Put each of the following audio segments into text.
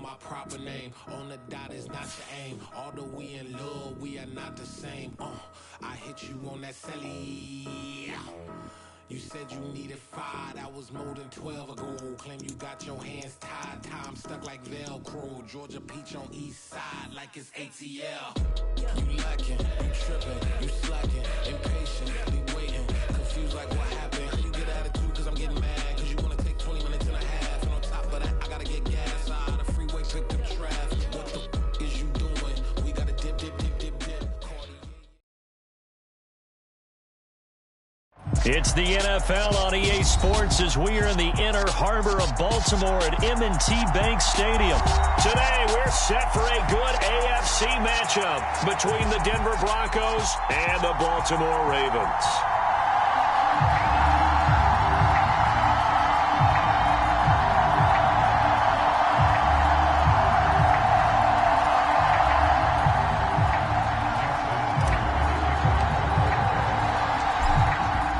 my proper name. On the dot is not your aim. Although we in love, we are not the same. I hit you on that celly. You said you needed 5, that was more than 12 ago. Claim you got your hands tied, time stuck like Velcro. Georgia peach on east side like it's ATL. You lacking, you tripping, you slacking, impatient, be waiting, confused like what happened. How you get attitude cause I'm getting mad, cause you wanna take 20 minutes and a half. And on top of that, I gotta get gas out of the freeway, picked up traffic. What the is you doing? We gotta dip, dip, dip, dip, dip. It's the NFL on EA Sports as we are in the inner harbor of Baltimore at M&T Bank Stadium. Today, we're set for a good AFC matchup between the Denver Broncos and the Baltimore Ravens.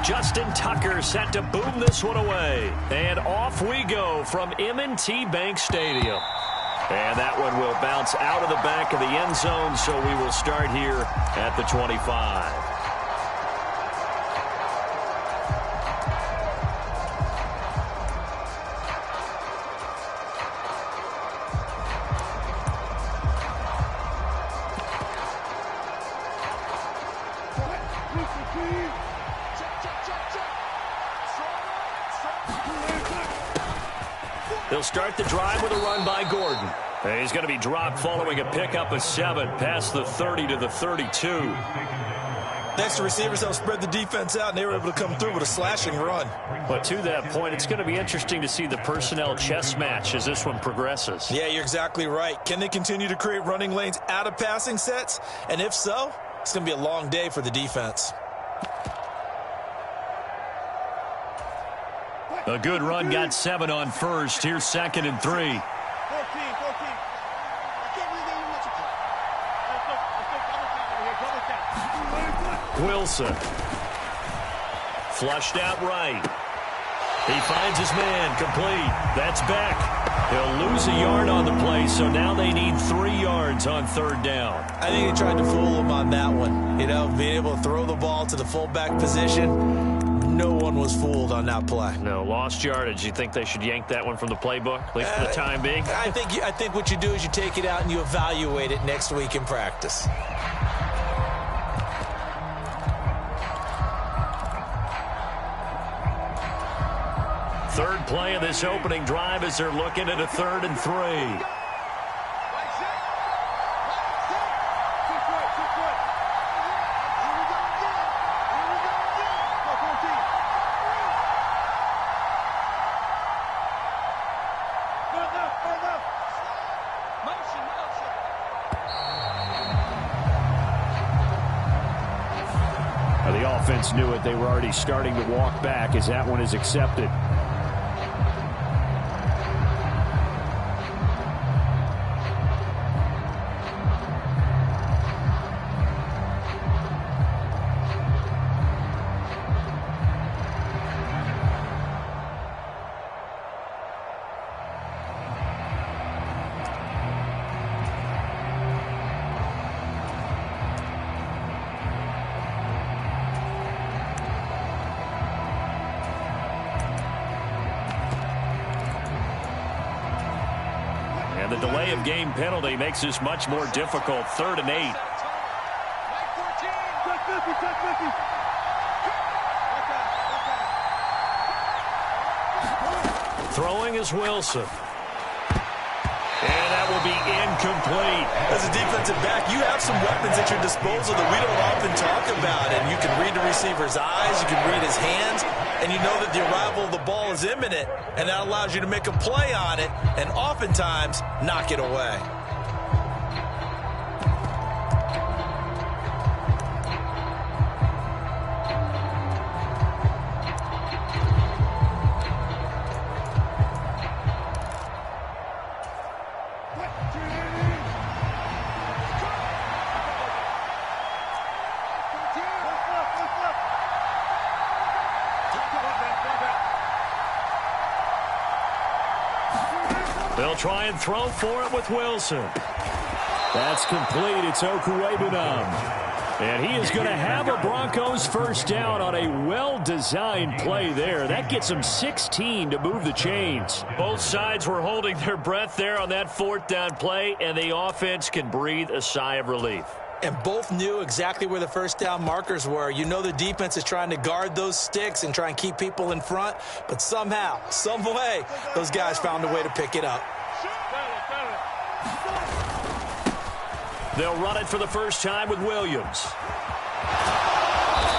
Justin Tucker set to boom this one away. And off we go from M&T Bank Stadium. And that one will bounce out of the back of the end zone, so we will start here at the 25. They'll start the drive with a run by Gordon. And he's going to be dropped following a pickup of 7 past the 30 to the 32. Next, the receivers helped spread the defense out, and they were able to come through with a slashing run. But to that point, it's going to be interesting to see the personnel chess match as this one progresses. Yeah, you're exactly right. Can they continue to create running lanes out of passing sets? And if so, it's going to be a long day for the defense. A good run got 7 on first. Here's 2nd and 3. Wilson. Flushed out right. He finds his man. Complete. That's Beck. He'll lose a yard on the play, so now they need 3 yards on 3rd down. I think he tried to fool him on that one. You know, being able to throw the ball to the fullback position. No one was fooled on that play. No, lost yardage. You think they should yank that one from the playbook, at least for the time being? I think what you do is you take it out and you evaluate it next week in practice. Third play of this opening drive as they're looking at a 3rd and 3. The offense knew it. They were already starting to walk back as that one is accepted. And the delay of game penalty makes this much more difficult. 3rd and 8. Throwing is Wilson. And that will be incomplete. As a defensive back, you have some weapons at your disposal that we don't often talk about. And you can read the receiver's eyes, you can read his hands, and you know that the arrival of the ball is imminent. And that allows you to make a play on it and oftentimes knock it away. They'll try and throw for it with Wilson. That's complete. It's Okuwebunam. And he is going to have a Broncos first down on a well-designed play there. That gets him 16 to move the chains. Both sides were holding their breath there on that fourth down play, and the offense can breathe a sigh of relief. And both knew exactly where the first down markers were. You know the defense is trying to guard those sticks and try and keep people in front, but somehow, some way, those guys found a way to pick it up. They'll run it for the first time with Williams.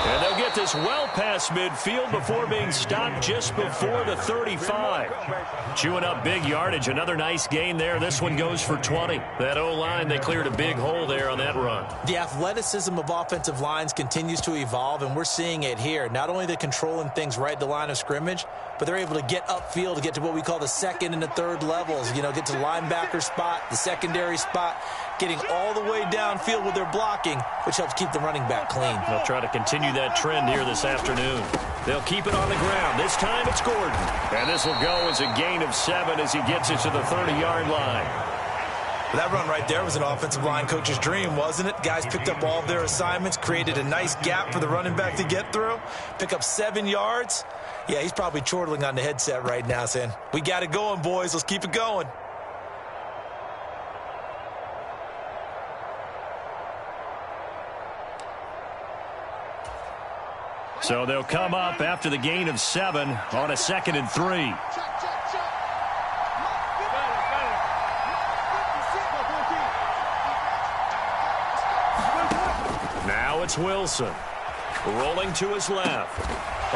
And they'll get this well past midfield before being stopped just before the 35. Chewing up big yardage. Another nice gain there. This one goes for 20. That O-line, they cleared a big hole there on that run. The athleticism of offensive lines continues to evolve, and we're seeing it here. Not only they're controlling things right at the line of scrimmage, but they're able to get upfield to get to what we call the second and the third levels. You know, get to linebacker spot, the secondary spot, getting all the way downfield with their blocking, which helps keep the running back clean. They'll try to continue that trend here this afternoon. They'll keep it on the ground. This time it's Gordon. And this will go as a gain of 7 as he gets it to the 30-yard line. That run right there was an offensive line coach's dream, wasn't it? Guys picked up all of their assignments, created a nice gap for the running back to get through, pick up 7 yards. Yeah, he's probably chortling on the headset right now saying, we got it going, boys. Let's keep it going. So they'll come up after the gain of 7 on a 2nd and 3. Now it's Wilson. Rolling to his left.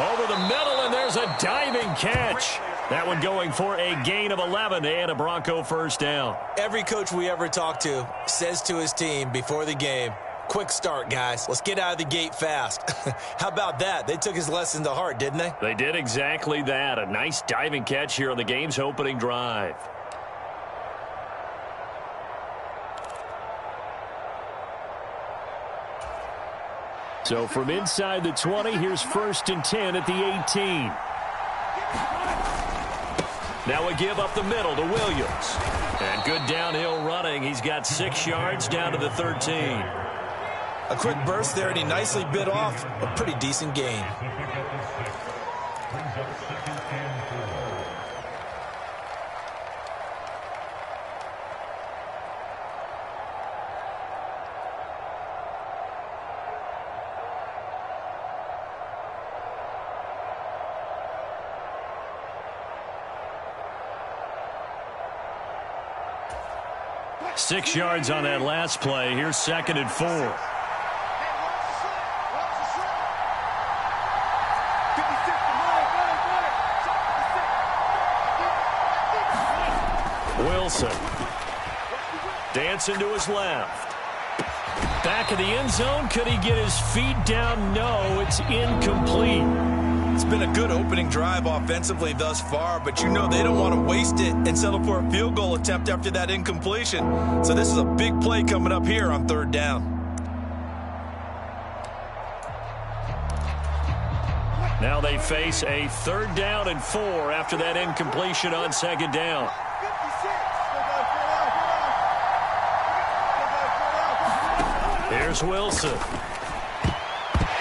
Over the middle, and there's a diving catch. That one going for a gain of 11 and a Bronco first down. Every coach we ever talk to says to his team before the game, quick start, guys. Let's get out of the gate fast. How about that? They took his lesson to heart, didn't they? They did exactly that. A nice diving catch here on the game's opening drive. So from inside the 20, here's 1st and 10 at the 18. Now we give up the middle to Williams. And good downhill running. He's got 6 yards down to the 13. A quick burst there, and he nicely bit off a pretty decent gain. Six yards on that last play. Here's 2nd and 4. Wilson. Dancing to his left. Back of the end zone. Could he get his feet down? No, it's incomplete. It's been a good opening drive offensively thus far, but you know they don't want to waste it and settle for a field goal attempt after that incompletion. So this is a big play coming up here on 3rd down. Now they face a 3rd down and 4 after that incompletion on 2nd down. Here's Wilson.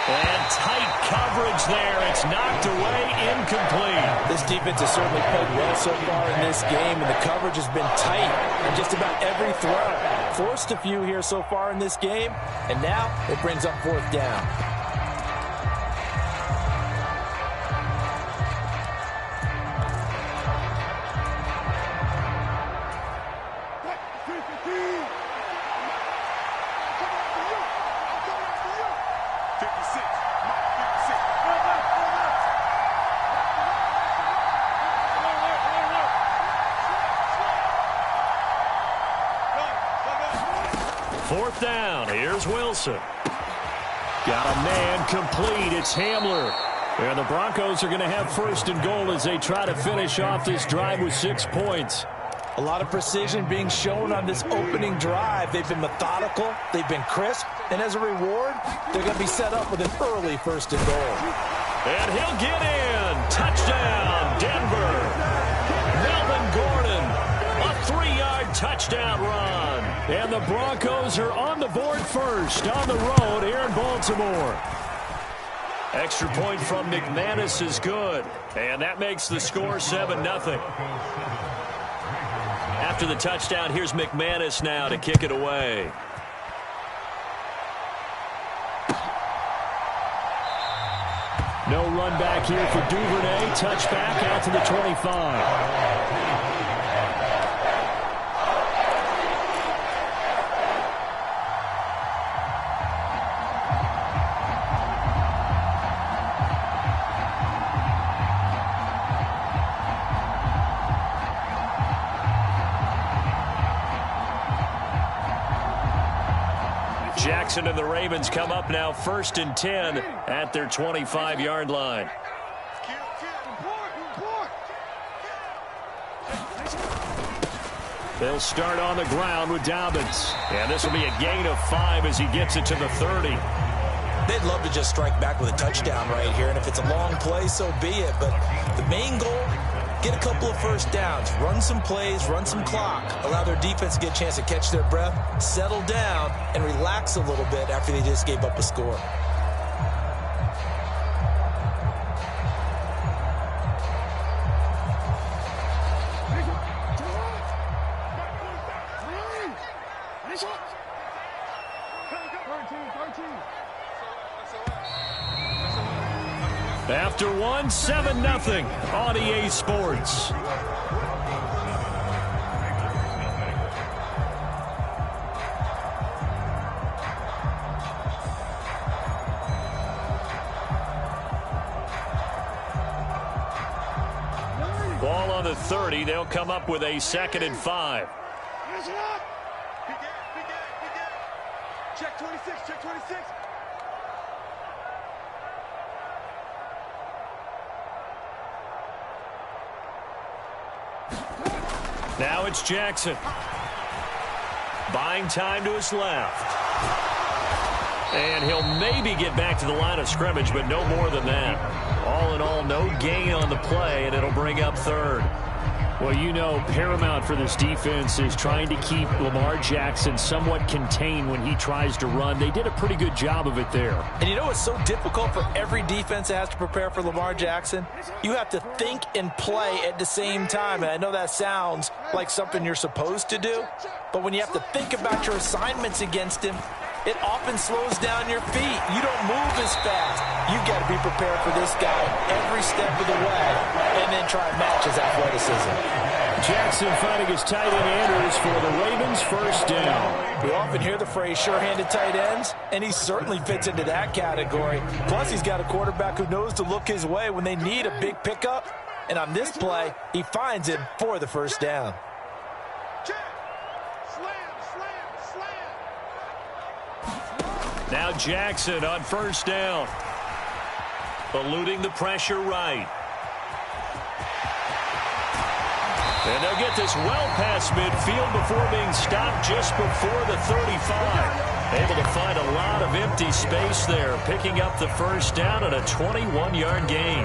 And tight coverage there. It's knocked away, incomplete. This defense has certainly played well so far in this game, and the coverage has been tight on just about every throw. Forced a few here so far in this game, and now it brings up 4th down. Fourth down. Here's Wilson. Got a man complete. It's Hamler. And the Broncos are going to have 1st and goal as they try to finish off this drive with 6 points. A lot of precision being shown on this opening drive. They've been methodical. They've been crisp. And as a reward, they're going to be set up with an early 1st and goal. And he'll get in. Touchdown, Denver. Melvin Gordon. A touchdown run. And the Broncos are on the board first on the road here in Baltimore. Extra point from McManus is good. And that makes the score 7-0. After the touchdown, here's McManus now to kick it away. No run back here for Duvernay. Touchback out to the 25. Jackson and the Ravens come up now 1st and 10 at their 25-yard line. They'll start on the ground with Dobbins. And this will be a gain of 5 as he gets it to the 30. They'd love to just strike back with a touchdown right here, and if it's a long play, so be it. But the main goal, get a couple of first downs, run some plays, run some clock, allow their defense to get a chance to catch their breath, settle down, and relax a little bit after they just gave up a score. After one, 7-0 on EA Sports. Ball on the 30. They'll come up with a 2nd and 5. Check 26, check 26. Now it's Jackson. Buying time to his left. And he'll maybe get back to the line of scrimmage, but no more than that. All in all, no gain on the play, and it'll bring up 3rd. Well, you know, paramount for this defense is trying to keep Lamar Jackson somewhat contained when he tries to run. They did a pretty good job of it there. And you know what's so difficult for every defense that has to prepare for Lamar Jackson? You have to think and play at the same time. And I know that sounds like something you're supposed to do, but when you have to think about your assignments against him, it often slows down your feet. You don't move as fast. You've got to be prepared for this guy every step of the way and then try and match his athleticism. Jackson finding his tight end Andrews for the Ravens' 1st down. We often hear the phrase sure-handed tight ends, and he certainly fits into that category. Plus, he's got a quarterback who knows to look his way when they need a big pickup. And on this play, he finds him for the 1st down. Now Jackson on 1st down. Eluding the pressure right. And they'll get this well past midfield before being stopped just before the 35. Able to find a lot of empty space there, picking up the 1st down and a 21-yard gain.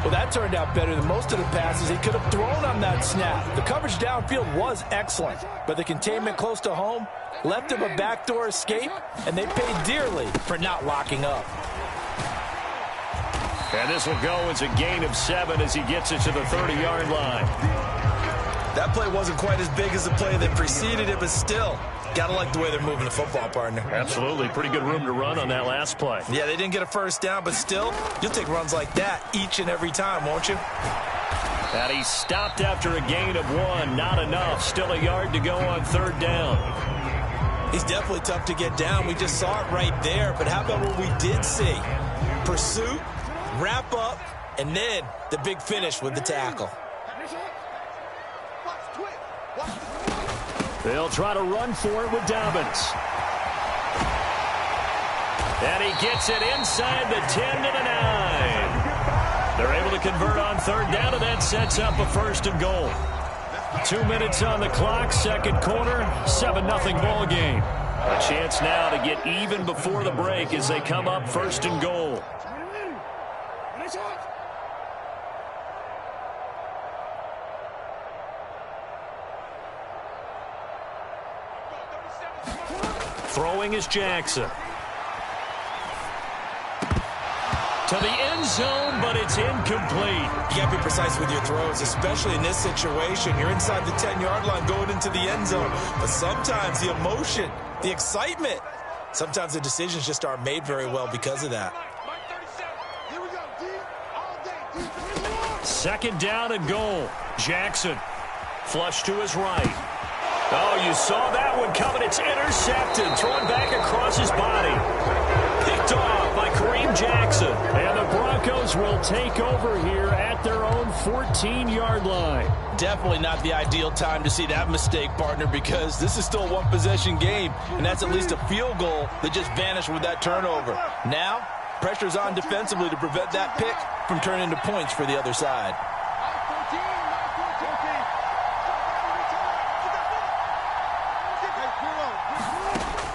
Well, that turned out better than most of the passes he could have thrown on that snap. The coverage downfield was excellent, but the containment close to home left him a backdoor escape, and they paid dearly for not locking up. And this will go as a gain of 7 as he gets it to the 30-yard line. That play wasn't quite as big as the play that preceded it, but still, gotta like the way they're moving the football, partner. Absolutely. Pretty good room to run on that last play. Yeah, they didn't get a 1st down, but still, you'll take runs like that each and every time, won't you? And he stopped after a gain of 1. Not enough. Still a yard to go on 3rd down. He's definitely tough to get down. We just saw it right there, but how about what we did see? Pursuit, wrap up, and then the big finish with the tackle. They'll try to run for it with Dobbins. And he gets it inside the 10 to the 9. They're able to convert on 3rd down, and that sets up a 1st and goal. 2 minutes on the clock, 2nd quarter, 7-0 ball game. A chance now to get even before the break as they come up 1st and goal. Throwing is Jackson. To the end zone, but it's incomplete. You got to be precise with your throws, especially in this situation. You're inside the 10-yard line going into the end zone. But sometimes the emotion, the excitement, sometimes the decisions just aren't made very well because of that. Second down and goal. Jackson. Flush to his right. Oh, you saw that one coming. It's intercepted. Thrown back across his body. Picked off by Kareem Jackson. And the Broncos will take over here at their own 14-yard line. Definitely not the ideal time to see that mistake, partner, because this is still a one-possession game, and that's at least a field goal that just vanished with that turnover. Now, pressure's on defensively to prevent that pick from turning into points for the other side.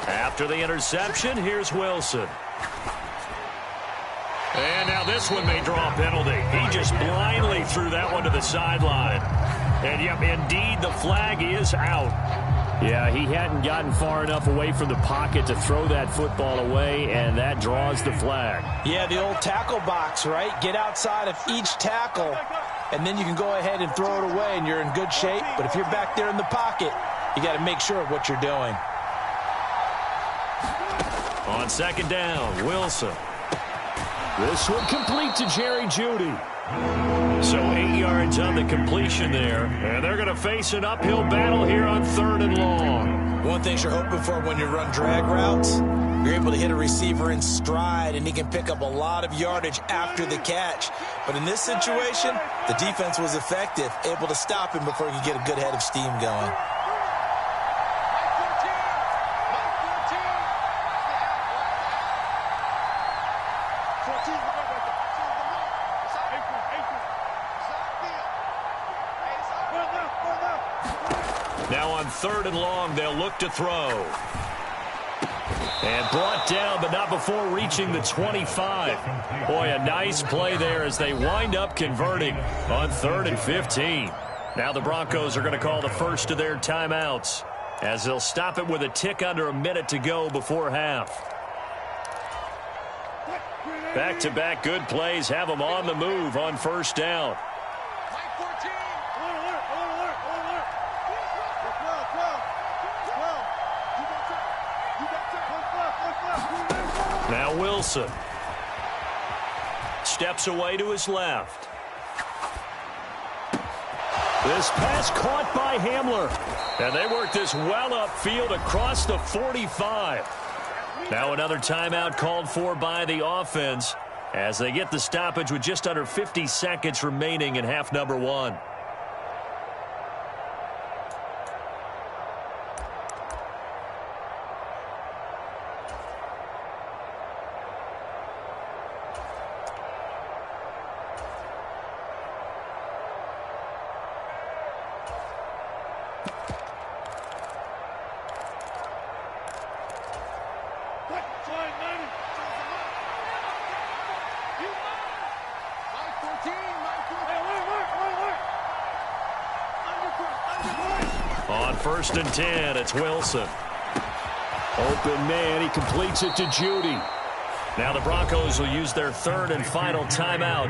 After the interception, here's Wilson. And now this one may draw a penalty. He just blindly threw that one to the sideline. And, yep, indeed, the flag is out. Yeah, he hadn't gotten far enough away from the pocket to throw that football away, and that draws the flag. Yeah, the old tackle box, right? Get outside of each tackle, and then you can go ahead and throw it away, and you're in good shape. But if you're back there in the pocket, you got to make sure of what you're doing. On second down, Wilson. This one complete to Jerry Jeudy. So 8 yards on the completion there. And they're going to face an uphill battle here on 3rd and long. One thing you're hoping for when you run drag routes, you're able to hit a receiver in stride, and he can pick up a lot of yardage after the catch. But in this situation, the defense was effective, able to stop him before he could get a good head of steam going. Now on 3rd and long, they'll look to throw. And brought down, but not before reaching the 25. Boy, a nice play there as they wind up converting on 3rd and 15. Now the Broncos are going to call the first of their timeouts as they'll stop it with a tick under a minute to go before half. Back-to-back good plays have them on the move on 1st down. Now Wilson steps away to his left. This pass caught by Hamler. And they work this well upfield across the 45. Now another timeout called for by the offense as they get the stoppage with just under 50 seconds remaining in half number 1. On 1st and 10, it's Wilson. Open man, he completes it to Jeudy. Now the Broncos will use their 3rd and final timeout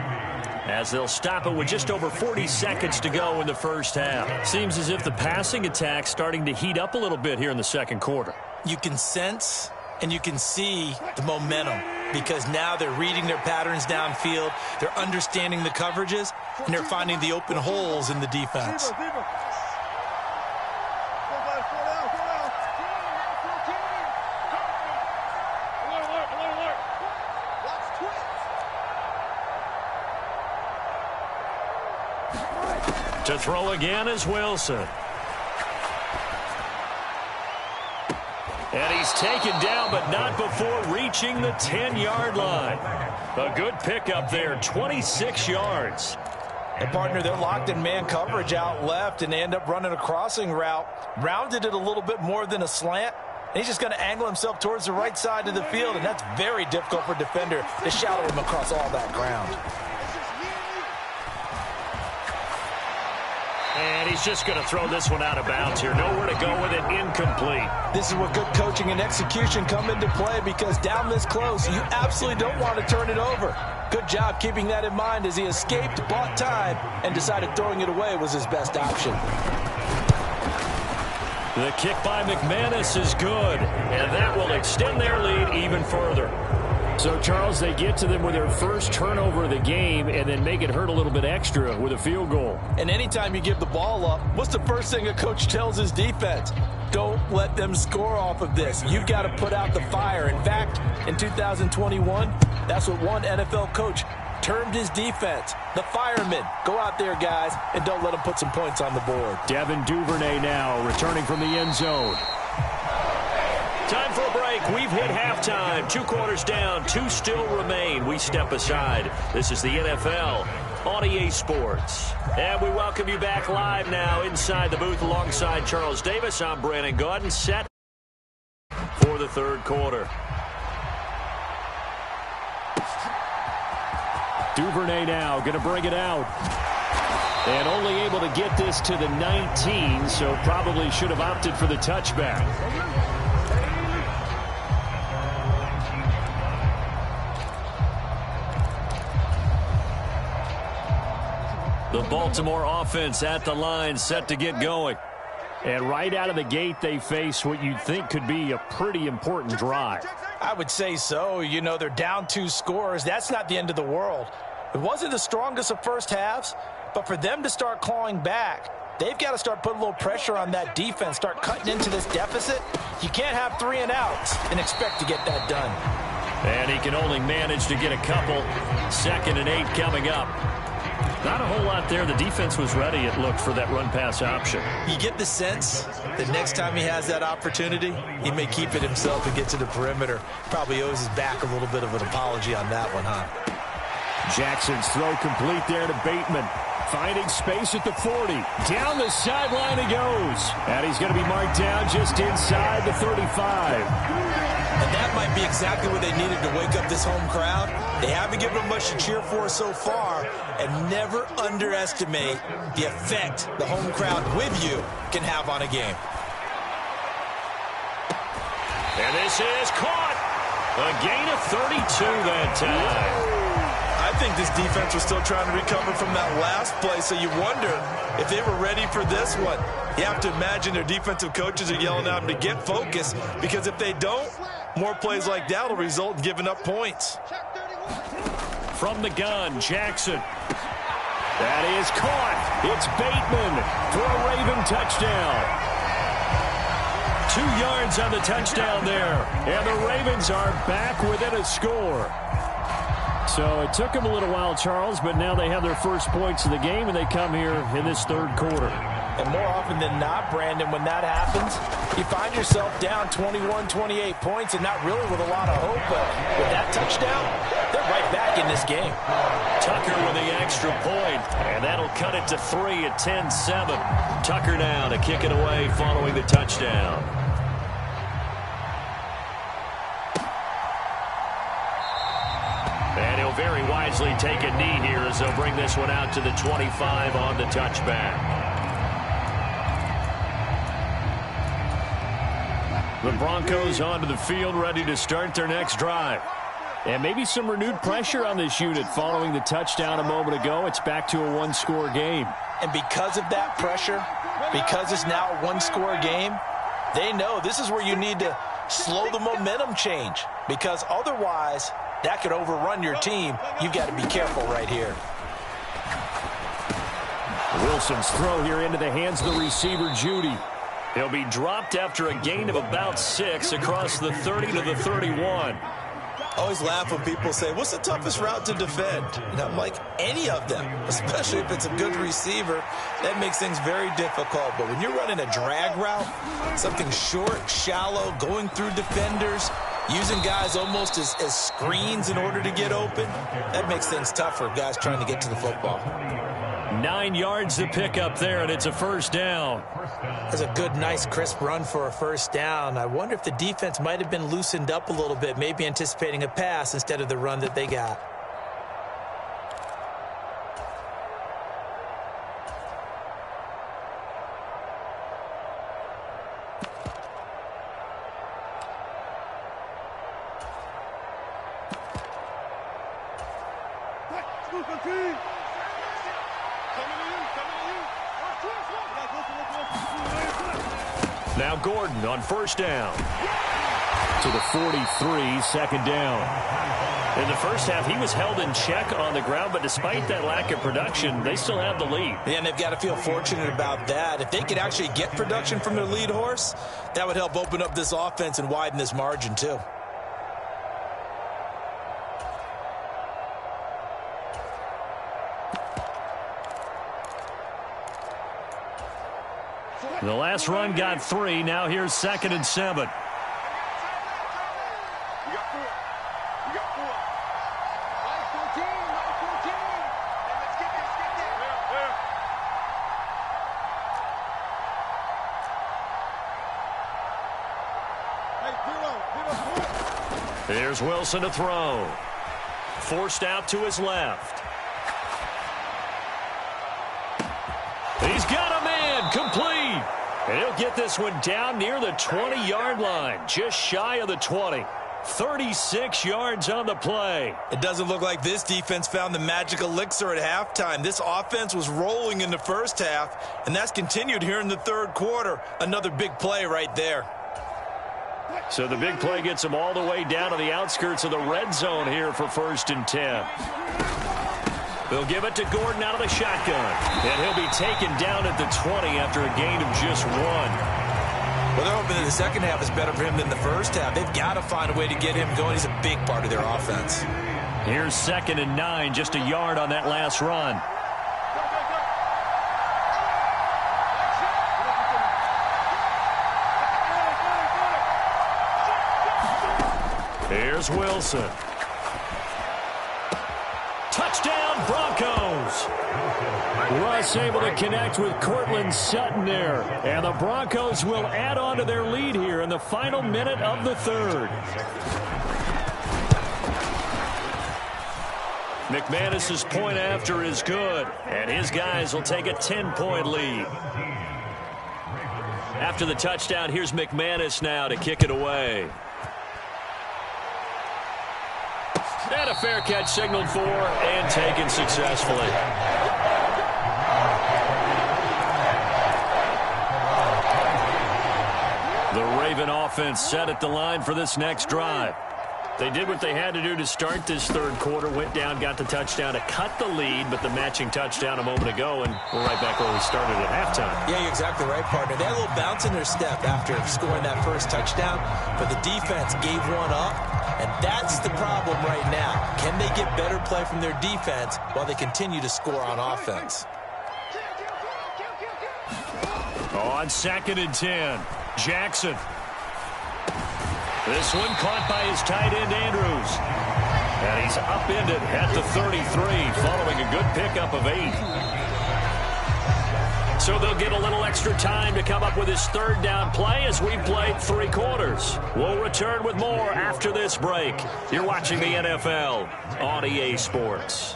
as they'll stop it with just over 40 seconds to go in the first half. Seems as if the passing attack's starting to heat up a little bit here in the second quarter. You can sense and you can see the momentum because now they're reading their patterns downfield, they're understanding the coverages, and they're finding the open holes in the defense. To throw again is Wilson. And he's taken down, but not before reaching the 10-yard line. A good pickup there, 26 yards. And, partner, they're locked in man coverage out left, and they end up running a crossing route. Rounded it a little bit more than a slant. And he's just going to angle himself towards the right side of the field, and that's very difficult for a defender to shadow him across all that ground. And he's just going to throw this one out of bounds here. Nowhere to go with it. Incomplete. This is where good coaching and execution come into play, because down this close, you absolutely don't want to turn it over. Good job keeping that in mind as he escaped, bought time, and decided throwing it away was his best option. The kick by McManus is good, and that will extend their lead even further. So, Charles, they get to them with their first turnover of the game and then make it hurt a little bit extra with a field goal. And anytime you give the ball up, what's the first thing a coach tells his defense? Don't let them score off of this. You've got to put out the fire. In fact, in 2021, that's what one NFL coach termed his defense, the firemen. Go out there, guys, and don't let them put some points on the board. Devin Duvernay now returning from the end zone. Time for a break. We've hit halftime. 2 quarters down. 2 still remain. We step aside. This is the NFL on EA Sports. And we welcome you back live now inside the booth alongside Charles Davis. I'm Brandon Gaudin, set for the third quarter. Duvernay now going to bring it out. And only able to get this to the 19, so probably should have opted for the touchback. The Baltimore offense at the line, set to get going. And right out of the gate, they face what you'd think could be a pretty important drive. I would say so. You know, they're down 2 scores. That's not the end of the world. It wasn't the strongest of first halves, but for them to start clawing back, they've got to start putting a little pressure on that defense, start cutting into this deficit. You can't have 3 and outs and expect to get that done. And he can only manage to get a couple. 2nd and 8 coming up. Not a whole lot there. The defense was ready, it looked, for that run-pass option. You get the sense that next time he has that opportunity, he may keep it himself and get to the perimeter. Probably owes his back a little bit of an apology on that one, huh? Jackson's throw complete there to Bateman. Finding space at the 40. Down the sideline he goes. And he's going to be marked down just inside the 35. And that might be exactly what they needed to wake up this home crowd. They haven't given them much to cheer for so far, and never underestimate the effect the home crowd with you can have on a game. And this is caught. A gain of 32 that time. I think this defense was still trying to recover from that last play, so you wonder if they were ready for this one. You have to imagine their defensive coaches are yelling at them to get focused, because if they don't, more plays like that will result in giving up points. From the gun, Jackson. That is caught. It's Bateman for a Raven touchdown. 2 yards on the touchdown there. And the Ravens are back within a score. So it took them a little while, Charles, but now they have their first points of the game, and they come here in this third quarter. And more often than not, Brandon, when that happens, you find yourself down 21, 28 points and not really with a lot of hope. But with that touchdown, they're right back in this game. Tucker with the extra point, and that'll cut it to 3 at 10-7. Tucker now to kick it away following the touchdown. And he'll very wisely take a knee here as they'll bring this one out to the 25 on the touchback. The Broncos onto the field, ready to start their next drive. And maybe some renewed pressure on this unit following the touchdown a moment ago. It's back to a 1-score game. And because of that pressure, because it's now a 1-score game, they know this is where you need to slow the momentum change, because otherwise that could overrun your team. You've got to be careful right here. Wilson's throw here into the hands of the receiver, Judy. He'll be dropped after a gain of about 6 across the 30 to the 31. Always laugh when people say, what's the toughest route to defend? And I'm like, any of them, especially if it's a good receiver. That makes things very difficult. But when you're running a drag route, something short, shallow, going through defenders, using guys almost as screens in order to get open, that makes things tough for guys trying to get to the football. 9 yards to pick up there, and it's a first down. That's a good, nice, crisp run for a first down. I wonder if the defense might have been loosened up a little bit, maybe anticipating a pass instead of the run that they got. Now Gordon on first down. To the 43, second down. In the first half, he was held in check on the ground, but despite that lack of production, they still have the lead. Yeah, and they've got to feel fortunate about that. If they could actually get production from their lead horse, that would help open up this offense and widen this margin too. The last run got 3. Now here's 2nd and 7. Here's Wilson to throw. Forced out to his left. He's got a man, complete. And he'll get this one down near the 20-yard line, just shy of the 20. 36 yards on the play. It doesn't look like this defense found the magic elixir at halftime. This offense was rolling in the first half, and that's continued here in the third quarter. Another big play right there. So the big play gets them all the way down to the outskirts of the red zone here for 1st and 10. They'll give it to Gordon out of the shotgun. And he'll be taken down at the 20 after a gain of just 1. Well, they're hoping that the second half is better for him than the first half. They've got to find a way to get him going. He's a big part of their offense. Here's 2nd and 9, just a yard on that last run. Here's Wilson. Touchdown, Broncos. Russ able to connect with Cortland Sutton there. And the Broncos will add on to their lead here in the final minute of the third. McManus's point after is good. And his guys will take a 10-point lead. After the touchdown, here's McManus now to kick it away. And a fair catch signaled for and taken successfully. The Raven offense set at the line for this next drive. They did what they had to do to start this third quarter, went down, got the touchdown to cut the lead, but the matching touchdown a moment ago, and we're right back where we started at halftime. Yeah, you're exactly right, partner. They had a little bounce in their step after scoring that first touchdown, but the defense gave one up, and that's the problem right now. Can they get better play from their defense while they continue to score on offense? On 2nd and 10, Jackson. This one caught by his tight end, Andrews. And he's upended at the 33 following a good pickup of 8. So they'll get a little extra time to come up with his third down play as we've played 3 quarters. We'll return with more after this break. You're watching the NFL on EA Sports.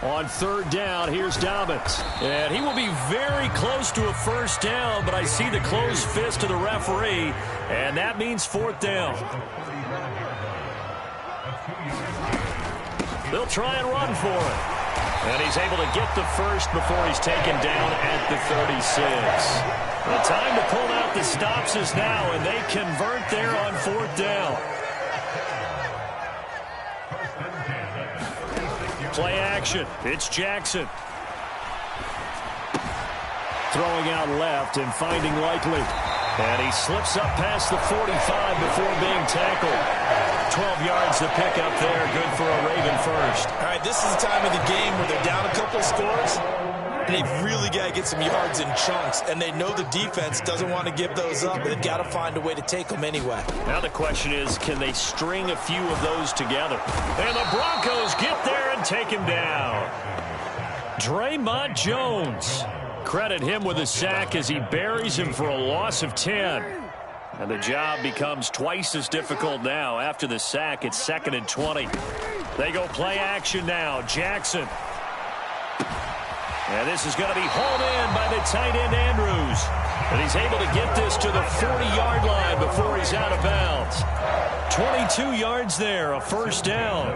On 3rd down, here's Dobbins. And he will be very close to a first down, but I see the closed fist of the referee, and that means 4th down. They'll try and run for it. And he's able to get the first before he's taken down at the 36. The time to pull out the stops is now, and they convert there on 4th down. Play action. It's Jackson. Throwing out left and finding Likely. And he slips up past the 45 before being tackled. 12 yards to pick up there. Good for a Raven first. All right, this is the time of the game where they're down a couple scores, and they've really got to get some yards in chunks, and they know the defense doesn't want to give those up, but they've got to find a way to take them anyway. Now the question is, can they string a few of those together? And the Broncos get there and take him down. Draymond Jones. Credit him with a sack as he buries him for a loss of 10. And the job becomes twice as difficult now. After the sack, it's 2nd and 20. They go play action now. Jackson. And this is going to be hauled in by the tight end, Andrews. And he's able to get this to the 40-yard line before he's out of bounds. 22 yards there, a first down.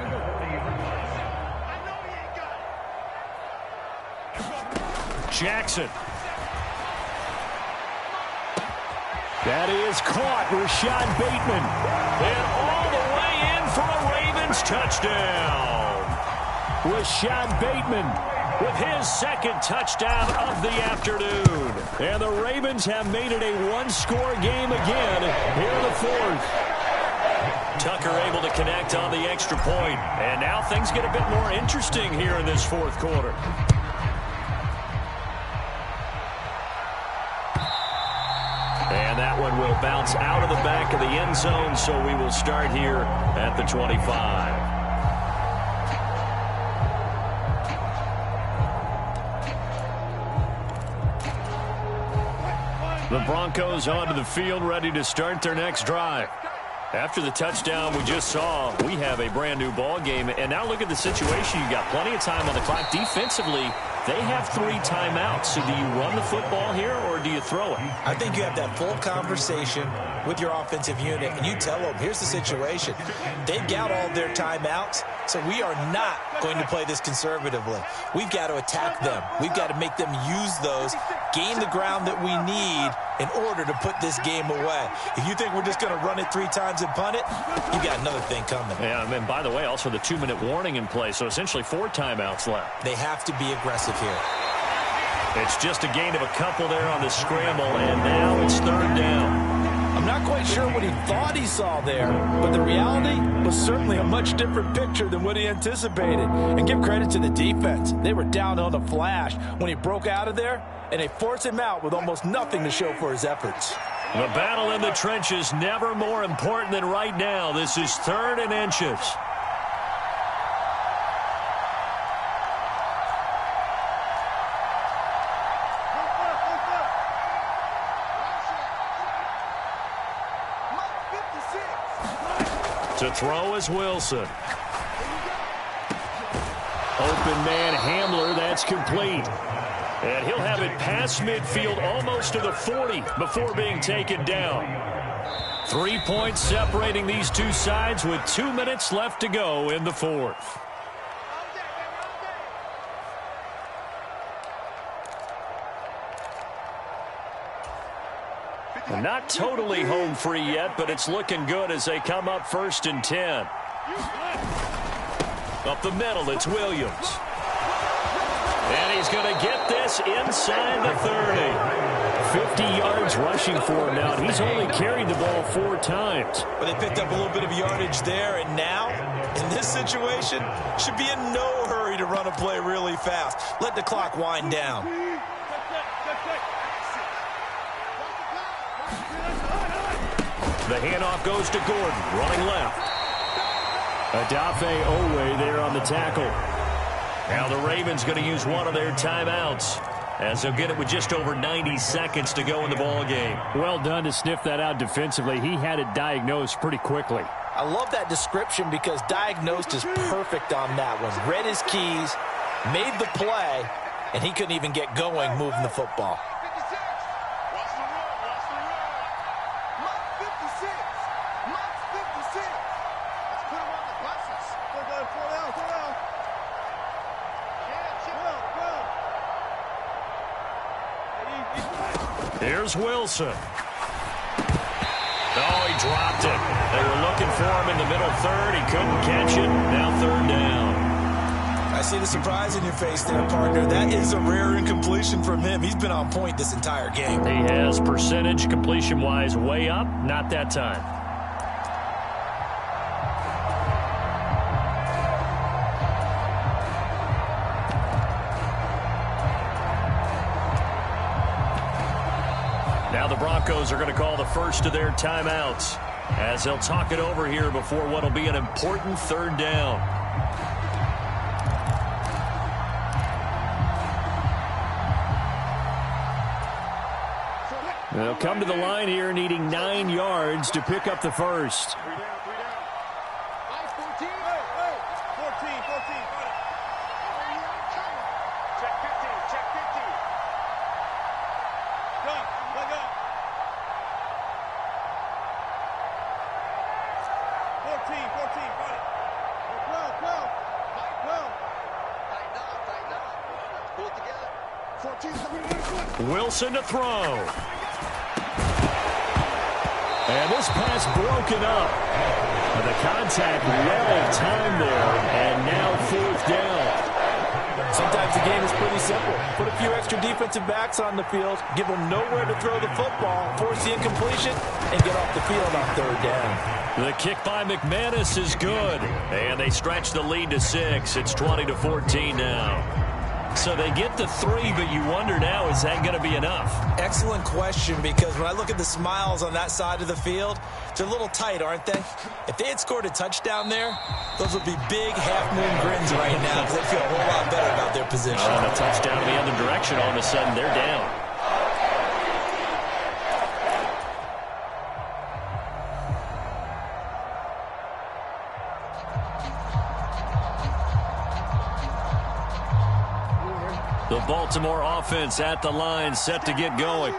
Jackson. That is caught. Rashad Bateman. And all the way in for a Ravens touchdown. Rashad Bateman with his second touchdown of the afternoon. And the Ravens have made it a one-score game again here in the fourth. Tucker able to connect on the extra point. And now things get a bit more interesting here in this fourth quarter. And that one will bounce out of the back of the end zone, so we will start here at the 25. The Broncos onto the field, ready to start their next drive. After the touchdown we just saw, we have a brand new ball game. And now look at the situation. You got plenty of time on the clock. Defensively, they have 3 timeouts. So do you run the football here or do you throw it? I think you have that full conversation with your offensive unit, and you tell them, here's the situation. They've got all their timeouts, so we are not going to play this conservatively. We've got to attack them. We've got to make them use those, gain the ground that we need in order to put this game away. If you think we're just going to run it 3 times and punt it, you got another thing coming. Yeah, and by the way, also the 2-minute warning in play, so essentially 4 timeouts left. They have to be aggressive here. It's just a gain of a couple there on the scramble, and now it's 3rd down. I'm not quite sure what he thought he saw there, but the reality was certainly a much different picture than what he anticipated. And give credit to the defense. They were down on the flash when he broke out of there, and they forced him out with almost nothing to show for his efforts. The battle in the trenches never more important than right now. This is 3rd and inches. To throw is Wilson. Open man Hamler, that's complete. And he'll have it past midfield almost to the 40 before being taken down. 3 points separating these two sides with 2 minutes left to go in the fourth. Not totally home free yet, but it's looking good as they come up 1st and 10. Up the middle, it's Williams. And he's going to get this inside the 30. 50 yards rushing for him now, and he's only carried the ball 4 times. But they picked up a little bit of yardage there, and now, in this situation, should be in no hurry to run a play really fast. Let the clock wind down. The handoff goes to Gordon, running left. Adafe Owe there on the tackle. Now the Ravens going to use one of their timeouts, as they'll get it with just over 90 seconds to go in the ball game. Well done to sniff that out defensively. He had it diagnosed pretty quickly. I love that description because diagnosed is perfect on that one. Read his keys, made the play, and he couldn't even get going moving the football. Here's Wilson. Oh, he dropped it. They were looking for him in the middle 3rd. He couldn't catch it. Now 3rd down. I see the surprise in your face there, partner. That is a rare incompletion from him. He's been on point this entire game. He has percentage completion-wise way up. Not that time. Now the Broncos are going to call the first of their timeouts as they'll talk it over here before what will be an important 3rd down. They'll come to the line here needing 9 yards to pick up the first. Wilson to throw. And this pass broken up. And the contact well timed there, and now 4th down. Sometimes the game is pretty simple. Put a few extra defensive backs on the field, give them nowhere to throw the football, force the incompletion, and get off the field on 3rd down. The kick by McManus is good, and they stretch the lead to 6. It's 20-14 now. So they get the 3, but you wonder now, is that going to be enough? Excellent question, because when I look at the smiles on that side of the field, they're a little tight, aren't they? If they had scored a touchdown there, those would be big half-moon grins right now, because they feel a whole lot better about their position. And a touchdown in the other direction, all of a sudden they're down. The Baltimore offense at the line, set to get going.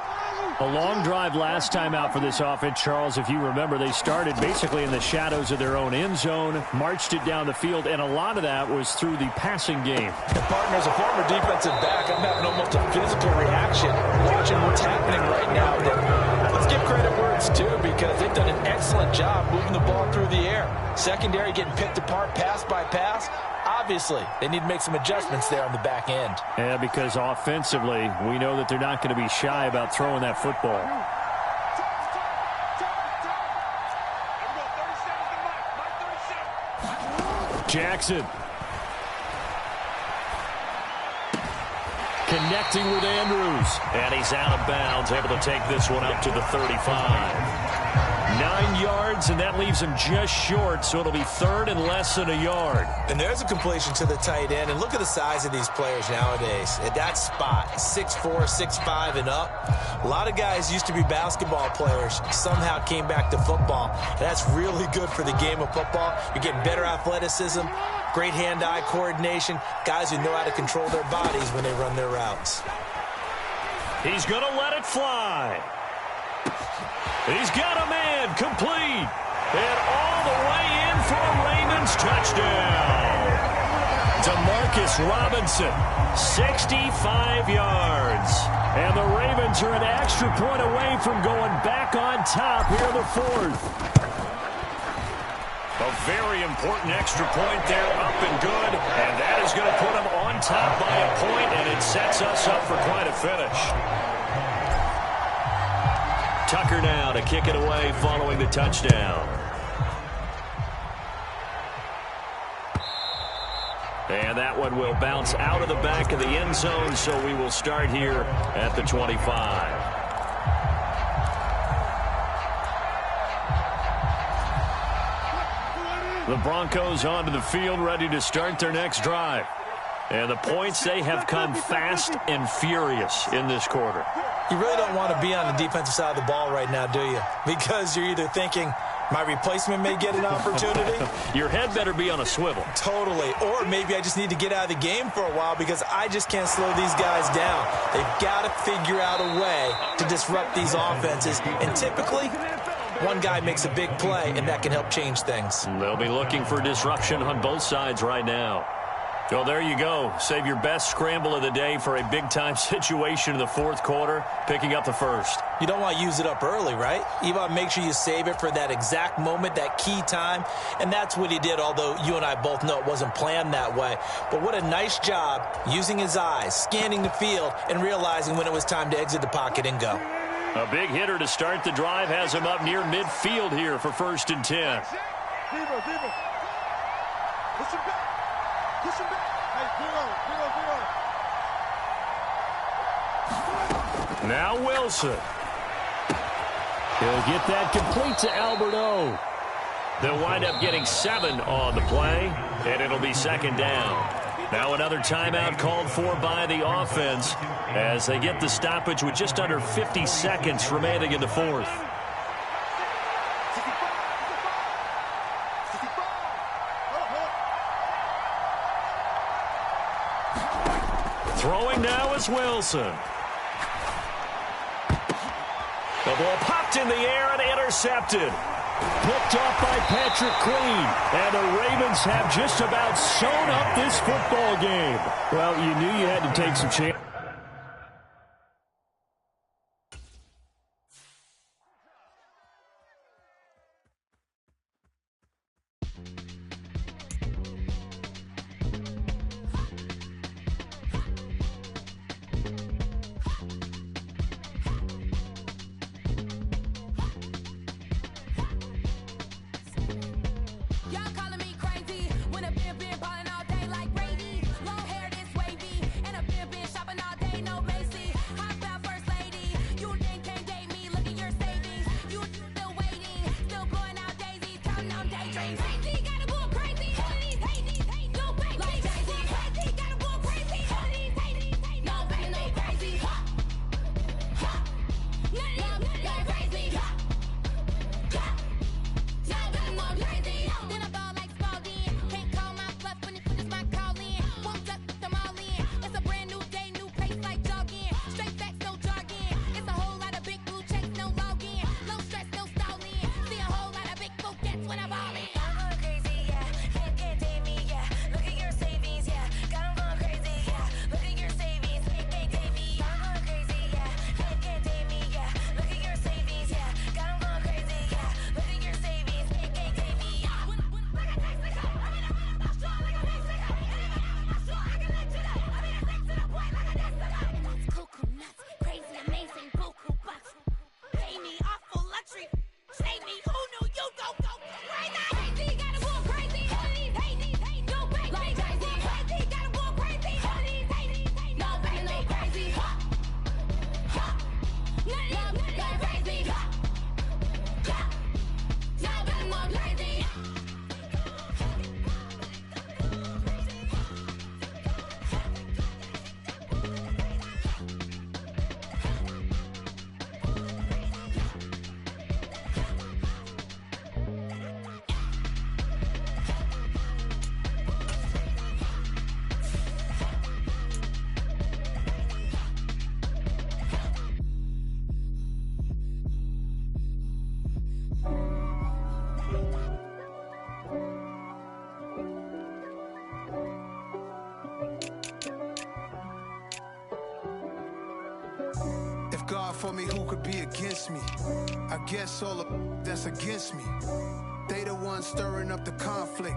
A long drive last time out for this offense, Charles. If you remember, they started basically in the shadows of their own end zone, marched it down the field, and a lot of that was through the passing game. And partner, as a former defensive back, I'm having almost a physical reaction watching what's happening right now. Let's give credit where it's due, because they've done an excellent job moving the ball through the air. Secondary getting picked apart pass by pass. Obviously, they need to make some adjustments there on the back end. Yeah, because offensively, we know that they're not going to be shy about throwing that football. Jackson. Connecting with Andrews. And he's out of bounds, able to take this one up to the 35. 9 yards, and that leaves him just short, so it'll be 3rd and less than a yard. And there's a completion to the tight end, and look at the size of these players nowadays. At that spot, 6'4", 6'5", and up. A lot of guys used to be basketball players, somehow came back to football. And that's really good for the game of football. You're getting better athleticism, great hand-eye coordination, guys who know how to control their bodies when they run their routes. He's going to let it fly. He's got a man complete. And all the way in for a Ravens touchdown. Demarcus Robinson, 65 yards. And the Ravens are an extra point away from going back on top here in the 4th. A very important extra point there, up and good. And that is going to put them on top by a point, and it sets us up for quite a finish. Tucker now to kick it away following the touchdown. And that one will bounce out of the back of the end zone, so we will start here at the 25. The Broncos onto the field, ready to start their next drive. And the points, they have come fast and furious in this quarter. You really don't want to be on the defensive side of the ball right now, do you? Because you're either thinking, my replacement may get an opportunity. Your head better be on a swivel. Totally. Or maybe I just need to get out of the game for a while because I just can't slow these guys down. They've got to figure out a way to disrupt these offenses. And typically, one guy makes a big play, and that can help change things. They'll be looking for disruption on both sides right now. So there you go. Save your best scramble of the day for a big-time situation in the 4th quarter, picking up the 1st. You don't want to use it up early, right? You want to make sure you save it for that exact moment, that key time. And that's what he did, although you and I both know it wasn't planned that way. But what a nice job using his eyes, scanning the field, and realizing when it was time to exit the pocket and go. A big hitter to start the drive has him up near midfield here for 1st and 10. Now Wilson. He'll get that complete to Alberto. They'll wind up getting 7 on the play, and it'll be 2nd down. Now another timeout called for by the offense as they get the stoppage with just under 50 seconds remaining in the 4th. Throwing now is Wilson. The ball popped in the air and intercepted. Picked off by Patrick Queen. And the Ravens have just about sewn up this football game. Well, you knew you had to take some chances. for me, who could be against me? I guess all the that's against me. They the ones stirring up the conflict.